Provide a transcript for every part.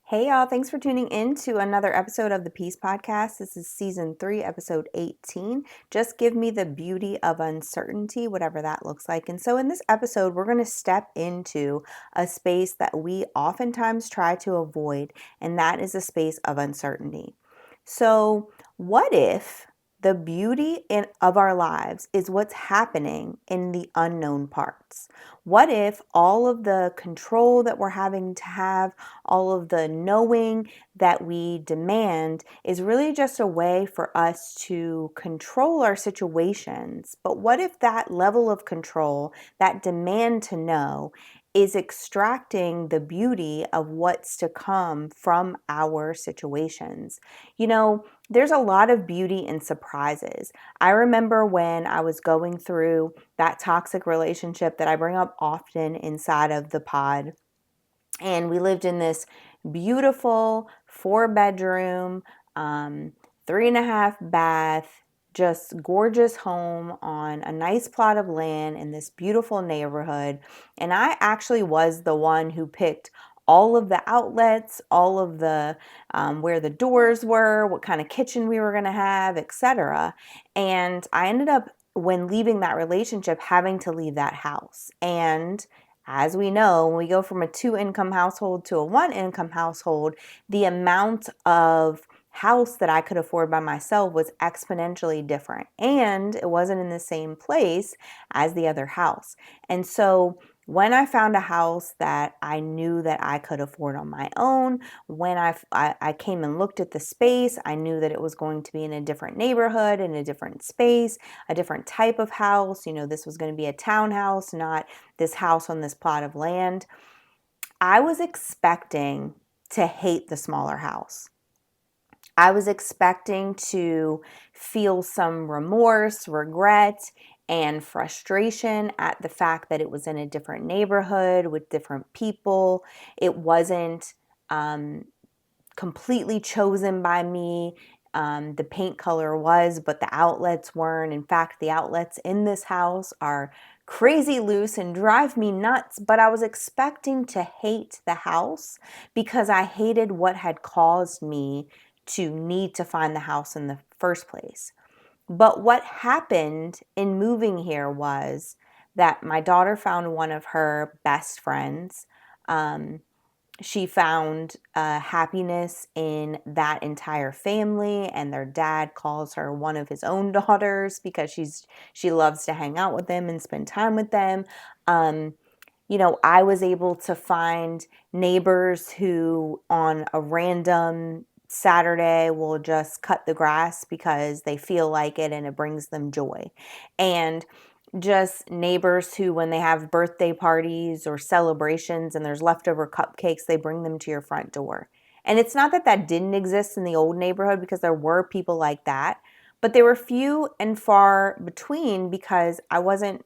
Hey y'all, thanks for tuning in to another episode of the Peace Podcast. This is season 3, episode 18. Just give me the beauty of uncertainty, whatever that looks like. And so in this episode, we're going to step into a space that we oftentimes try to avoid, and that is a space of uncertainty. So, what if the beauty of our lives is what's happening in the unknown parts? What if all of the control that we're having to have, all of the knowing that we demand is really just a way for us to control our situations? But what if that level of control, that demand to know, is extracting the beauty of what's to come from our situations? There's a lot of beauty in surprises. I remember when I was going through that toxic relationship that I bring up often inside of the pod, and we lived in this beautiful 4 bedroom, 3.5 bath, just gorgeous home on a nice plot of land in this beautiful neighborhood. And I actually was the one who picked all of the outlets, all of the where the doors were, what kind of kitchen we were going to have, etc. And I ended up, when leaving that relationship, having to leave that house. And as we know, when we go from a 2 income household to a 1 income household, the amount of house that I could afford by myself was exponentially different. And it wasn't in the same place as the other house. And so when I found a house that I knew that I could afford on my own, when I came and looked at the space, I knew that it was going to be in a different neighborhood, in a different space, a different type of house. This was going to be a townhouse, not this house on this plot of land. I was expecting to hate the smaller house. I was expecting to feel some remorse, regret, and frustration at the fact that it was in a different neighborhood with different people. It wasn't completely chosen by me. The paint color was, but the outlets weren't. In fact, the outlets in this house are crazy loose and drive me nuts, but I was expecting to hate the house because I hated what had caused me to need to find the house in the first place. But what happened in moving here was that my daughter found one of her best friends. She found happiness in that entire family, and their dad calls her one of his own daughters because she loves to hang out with them and spend time with them. Um, I was able to find neighbors who on a random Saturday will just cut the grass because they feel like it and it brings them joy. And just neighbors who, when they have birthday parties or celebrations and there's leftover cupcakes, they bring them to your front door. And it's not that that didn't exist in the old neighborhood, because there were people like that, but they were few and far between because I wasn't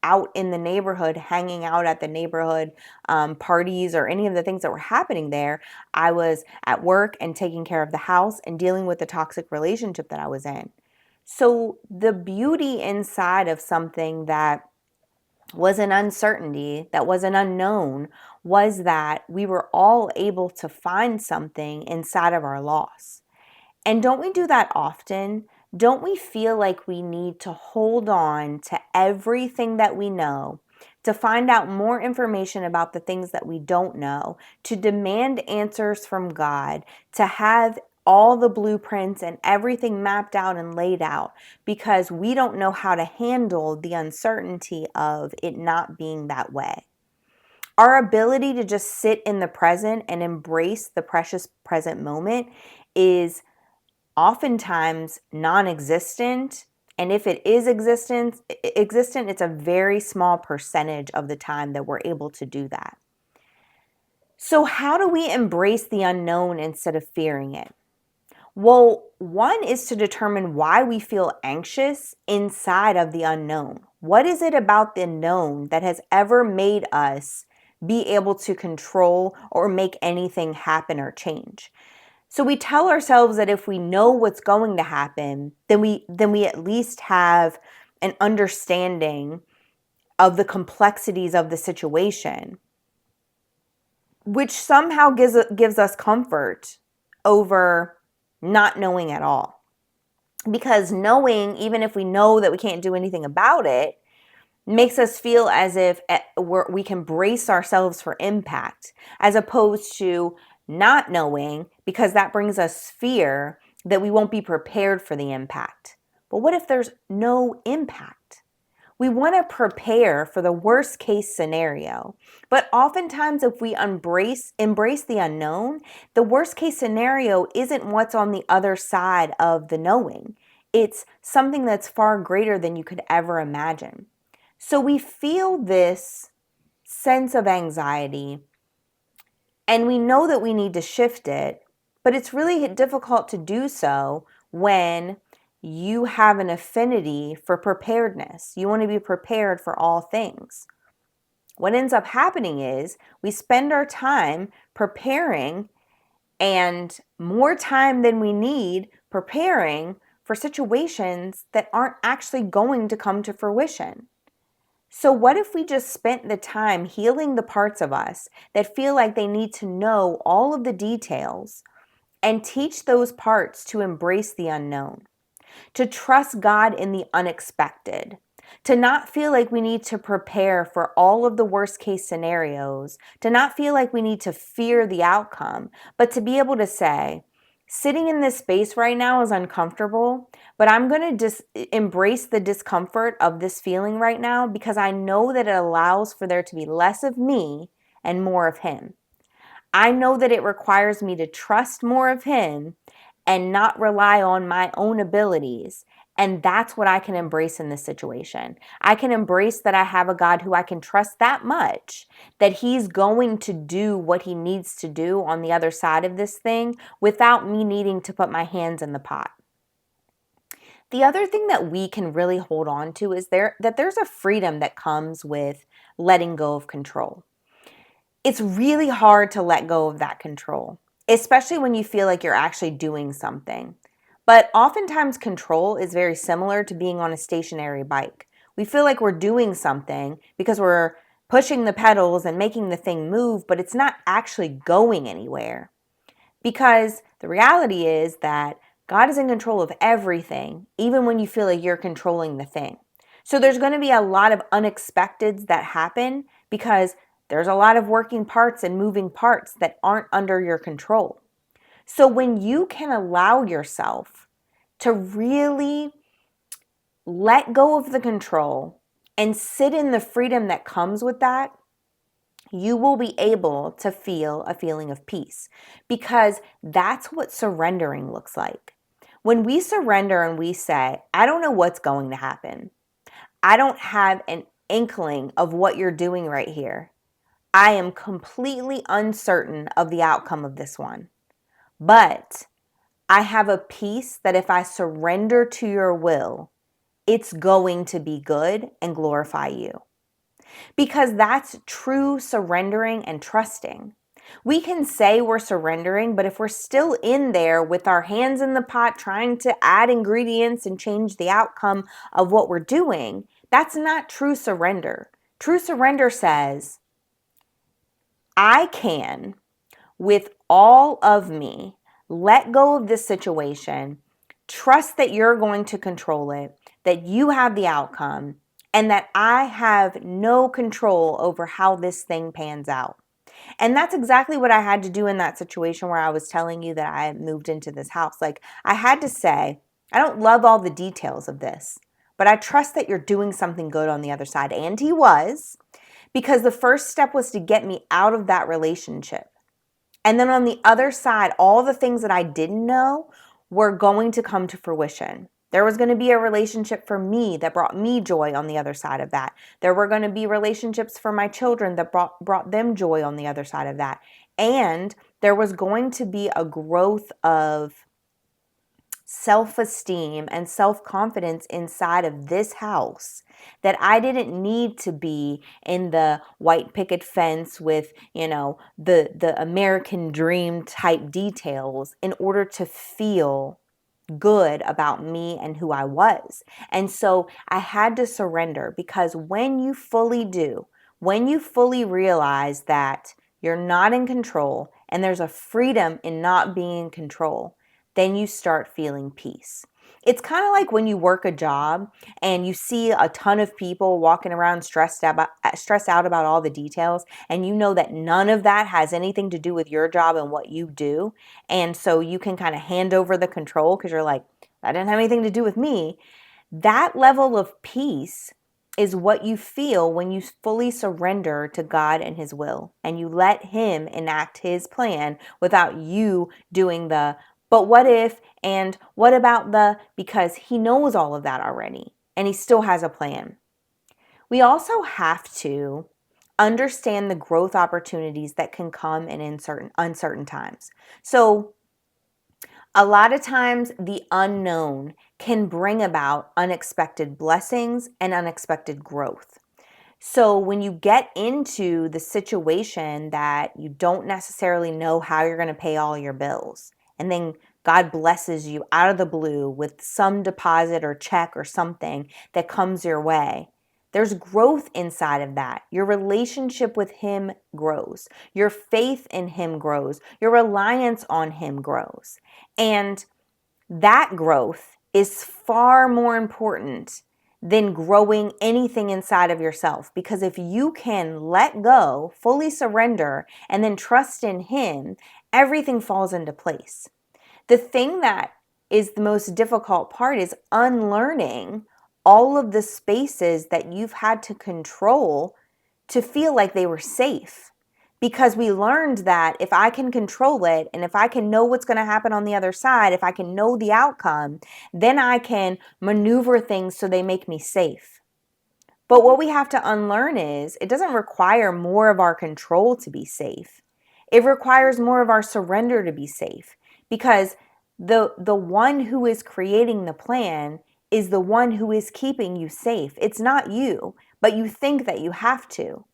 out in the neighborhood, hanging out at the neighborhood parties or any of the things that were happening there. I was at work and taking care of the house and dealing with the toxic relationship that I was in. So the beauty inside of something that was an uncertainty, that was an unknown, was that we were all able to find something inside of our loss. And don't we do that often? Don't we feel like we need to hold on to everything that we know, to find out more information about the things that we don't know, to demand answers from God, to have all the blueprints and everything mapped out and laid out, because we don't know how to handle the uncertainty of it not being that way? Our ability to just sit in the present and embrace the precious present moment is oftentimes non-existent. And if it is existent, it's a very small percentage of the time that we're able to do that. So how do we embrace the unknown instead of fearing it? Well, one is to determine why we feel anxious inside of the unknown. What is it about the known that has ever made us be able to control or make anything happen or change? So we tell ourselves that if we know what's going to happen, then we at least have an understanding of the complexities of the situation. which somehow gives us comfort over not knowing at all. Because knowing, even if we know that we can't do anything about it, makes us feel as if we can brace ourselves for impact, as opposed to not knowing, because that brings us fear that we won't be prepared for the impact. But what if there's no impact? We want to prepare for the worst case scenario. But oftentimes, if we embrace the unknown, the worst case scenario isn't what's on the other side of the knowing. It's something that's far greater than you could ever imagine. So we feel this sense of anxiety, and we know that we need to shift it, but it's really difficult to do so when you have an affinity for preparedness. You want to be prepared for all things. What ends up happening is we spend our time preparing, and more time than we need preparing for situations that aren't actually going to come to fruition. So what if we just spent the time healing the parts of us that feel like they need to know all of the details, and teach those parts to embrace the unknown, to trust God in the unexpected, to not feel like we need to prepare for all of the worst case scenarios, to not feel like we need to fear the outcome, but to be able to say, sitting in this space right now is uncomfortable, but I'm going to embrace the discomfort of this feeling right now, because I know that it allows for there to be less of me and more of Him. I know that it requires me to trust more of Him and not rely on my own abilities. And that's what I can embrace in this situation. I can embrace that I have a God who I can trust that much, that He's going to do what He needs to do on the other side of this thing without me needing to put my hands in the pot. The other thing that we can really hold on to is that there's a freedom that comes with letting go of control. It's really hard to let go of that control, especially when you feel like you're actually doing something. But oftentimes, control is very similar to being on a stationary bike. We feel like we're doing something because we're pushing the pedals and making the thing move, but it's not actually going anywhere. Because the reality is that God is in control of everything, even when you feel like you're controlling the thing. So there's going to be a lot of unexpecteds that happen because there's a lot of working parts and moving parts that aren't under your control. So when you can allow yourself to really let go of the control and sit in the freedom that comes with that, you will be able to feel a feeling of peace, because that's what surrendering looks like. When we surrender and we say, I don't know what's going to happen. I don't have an inkling of what you're doing right here. I am completely uncertain of the outcome of this one. But I have a peace that if I surrender to your will, it's going to be good and glorify you. Because that's true surrendering and trusting. We can say we're surrendering, but if we're still in there with our hands in the pot trying to add ingredients and change the outcome of what we're doing, that's not true surrender. True surrender says, I can, with all of me, let go of this situation, trust that you're going to control it, that you have the outcome, and that I have no control over how this thing pans out. And that's exactly what I had to do in that situation where I was telling you that I moved into this house. Like, I had to say, I don't love all the details of this, but I trust that you're doing something good on the other side. And He was, because the first step was to get me out of that relationship. And then on the other side, all the things that I didn't know were going to come to fruition. There was going to be a relationship for me that brought me joy on the other side of that. There were going to be relationships for my children that brought them joy on the other side of that. And there was going to be a growth of self-esteem and self-confidence inside of this house that I didn't need to be in the white picket fence with, the American dream type details in order to feel good about me and who I was. And so I had to surrender, because when you fully do, when you fully realize that you're not in control, and there's a freedom in not being in control, then you start feeling peace. It's kind of like when you work a job and you see a ton of people walking around stressed out about all the details, and you know that none of that has anything to do with your job and what you do. And so you can kind of hand over the control because you're like, that didn't have anything to do with me. That level of peace is what you feel when you fully surrender to God and His will, and you let Him enact His plan without you doing the but what if and what about the, because He knows all of that already and He still has a plan. We also have to understand the growth opportunities that can come in uncertain times. So a lot of times, the unknown can bring about unexpected blessings and unexpected growth. So, when you get into the situation that you don't necessarily know how you're going to pay all your bills, and then God blesses you out of the blue with some deposit or check or something that comes your way, there's growth inside of that. Your relationship with Him grows. Your faith in Him grows. Your reliance on Him grows. And that growth is far more important than growing anything inside of yourself. Because if you can let go, fully surrender, and then trust in Him, everything falls into place. The thing that is the most difficult part is unlearning all of the spaces that you've had to control to feel like they were safe. Because we learned that if I can control it and if I can know what's going to happen on the other side, if I can know the outcome, then I can maneuver things so they make me safe. But what we have to unlearn is it doesn't require more of our control to be safe. It requires more of our surrender to be safe, because the one who is creating the plan is the one who is keeping you safe. It's not you, but you think that you have to.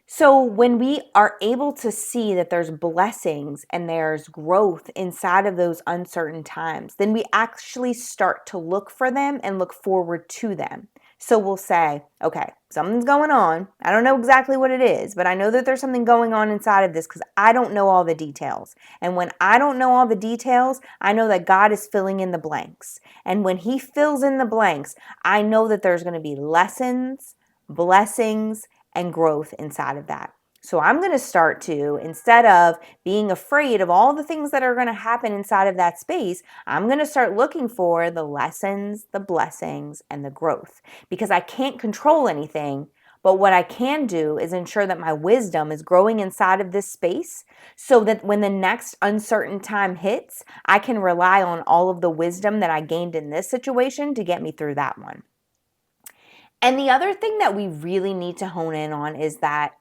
So when we are able to see that there's blessings and there's growth inside of those uncertain times, then we actually start to look for them and look forward to them. So we'll say, okay, something's going on. I don't know exactly what it is, but I know that there's something going on inside of this because I don't know all the details. And when I don't know all the details, I know that God is filling in the blanks. And when He fills in the blanks, I know that there's going to be lessons, blessings, and growth inside of that. So I'm going to start to, instead of being afraid of all the things that are going to happen inside of that space, I'm going to start looking for the lessons, the blessings, and the growth, because I can't control anything. But what I can do is ensure that my wisdom is growing inside of this space so that when the next uncertain time hits, I can rely on all of the wisdom that I gained in this situation to get me through that one. And the other thing that we really need to hone in on is that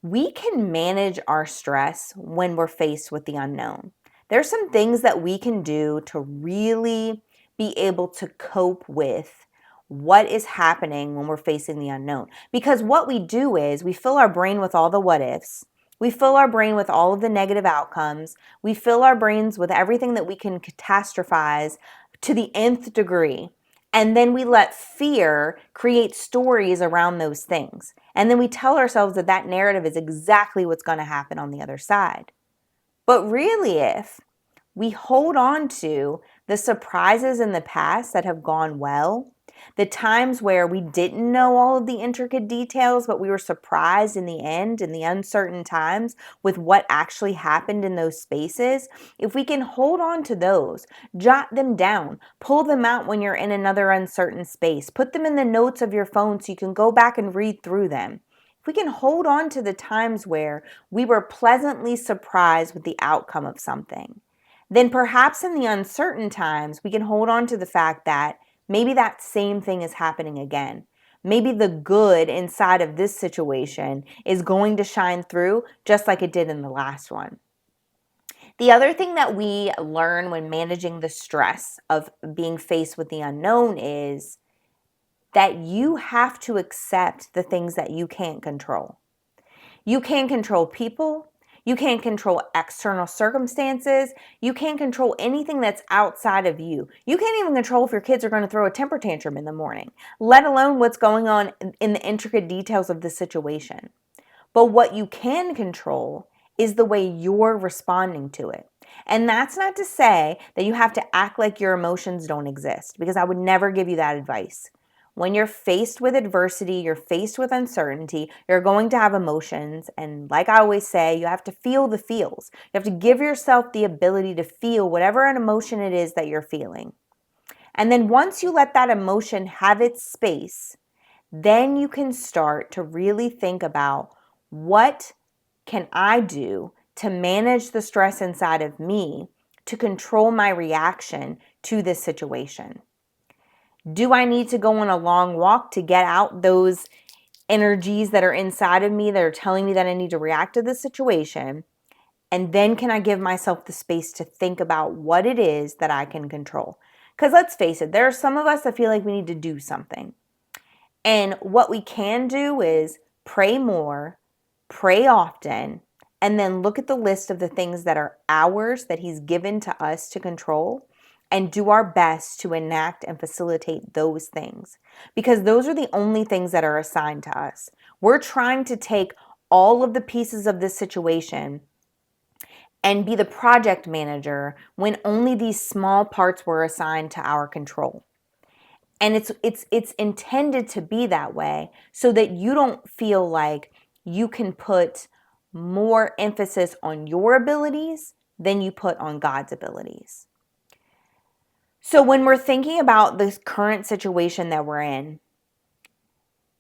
we can manage our stress when we're faced with the unknown. There's some things that we can do to really be able to cope with what is happening when we're facing the unknown. Because what we do is we fill our brain with all the what ifs. We fill our brain with all of the negative outcomes. We fill our brains with everything that we can catastrophize to the nth degree. And then we let fear create stories around those things. And then we tell ourselves that that narrative is exactly what's going to happen on the other side. But really, if we hold on to the surprises in the past that have gone well, the times where we didn't know all of the intricate details, but we were surprised in the end, in the uncertain times, with what actually happened in those spaces, if we can hold on to those, jot them down, pull them out when you're in another uncertain space, put them in the notes of your phone so you can go back and read through them. If we can hold on to the times where we were pleasantly surprised with the outcome of something, then perhaps in the uncertain times, we can hold on to the fact that maybe that same thing is happening again. Maybe the good inside of this situation is going to shine through just like it did in the last one. The other thing that we learn when managing the stress of being faced with the unknown is that you have to accept the things that you can't control. You can't control people. You can't control external circumstances. You can't control anything that's outside of you. You can't even control if your kids are going to throw a temper tantrum in the morning, let alone what's going on in the intricate details of the situation. But what you can control is the way you're responding to it. And that's not to say that you have to act like your emotions don't exist, because I would never give you that advice. When you're faced with adversity, you're faced with uncertainty, you're going to have emotions. And like I always say, you have to feel the feels. You have to give yourself the ability to feel whatever an emotion it is that you're feeling. And then once you let that emotion have its space, then you can start to really think about, what can I do to manage the stress inside of me to control my reaction to this situation? Do I need to go on a long walk to get out those energies that are inside of me that are telling me that I need to react to this situation? And then can I give myself the space to think about what it is that I can control? Because let's face it, there are some of us that feel like we need to do something. And what we can do is pray more, pray often, and then look at the list of the things that are ours that He's given to us to control, and do our best to enact and facilitate those things, because those are the only things that are assigned to us. We're trying to take all of the pieces of this situation and be the project manager when only these small parts were assigned to our control. And it's intended to be that way so that you don't feel like you can put more emphasis on your abilities than you put on God's abilities. So when we're thinking about this current situation that we're in,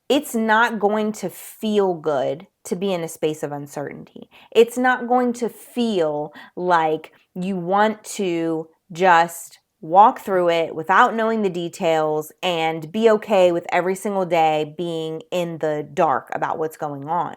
it's not going to feel good to be in a space of uncertainty. It's not going to feel like you want to just walk through it without knowing the details and be okay with every single day being in the dark about what's going on.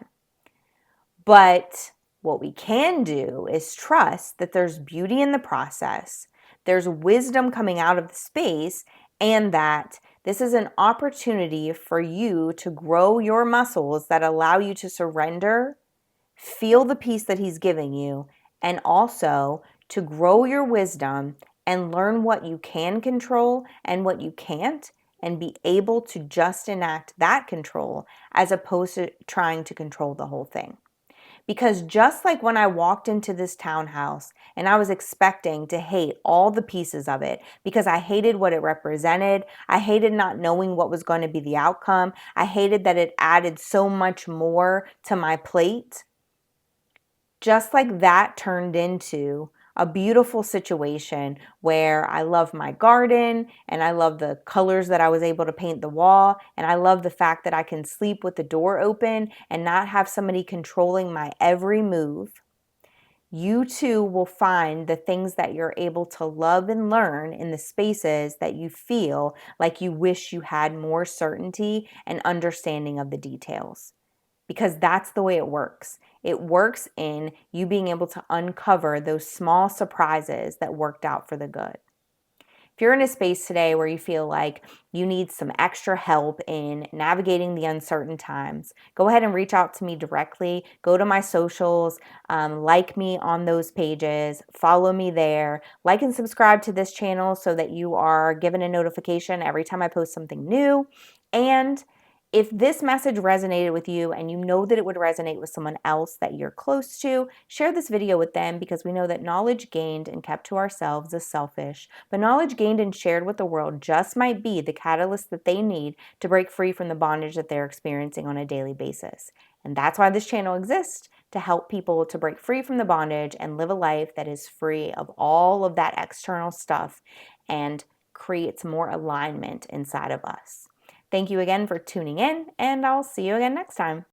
But what we can do is trust that there's beauty in the process, there's wisdom coming out of the space, and that this is an opportunity for you to grow your muscles that allow you to surrender, feel the peace that He's giving you, and also to grow your wisdom and learn what you can control and what you can't, and be able to just enact that control as opposed to trying to control the whole thing. Because just like when I walked into this townhouse and I was expecting to hate all the pieces of it because I hated what it represented, I hated not knowing what was going to be the outcome, I hated that it added so much more to my plate, just like that turned into a beautiful situation where I love my garden and I love the colors that I was able to paint the wall, and I love the fact that I can sleep with the door open and not have somebody controlling my every move. You too will find the things that you're able to love and learn in the spaces that you feel like you wish you had more certainty and understanding of the details, because that's the way it works. It works in you being able to uncover those small surprises that worked out for the good. If you're in a space today where you feel like you need some extra help in navigating the uncertain times, go ahead and reach out to me directly. Go to my socials, like me on those pages, follow me there, like and subscribe to this channel so that you are given a notification every time I post something new. And if this message resonated with you and you know that it would resonate with someone else that you're close to, share this video with them, because we know that knowledge gained and kept to ourselves is selfish, but knowledge gained and shared with the world just might be the catalyst that they need to break free from the bondage that they're experiencing on a daily basis. And that's why this channel exists, to help people to break free from the bondage and live a life that is free of all of that external stuff and creates more alignment inside of us. Thank you again for tuning in, and I'll see you again next time.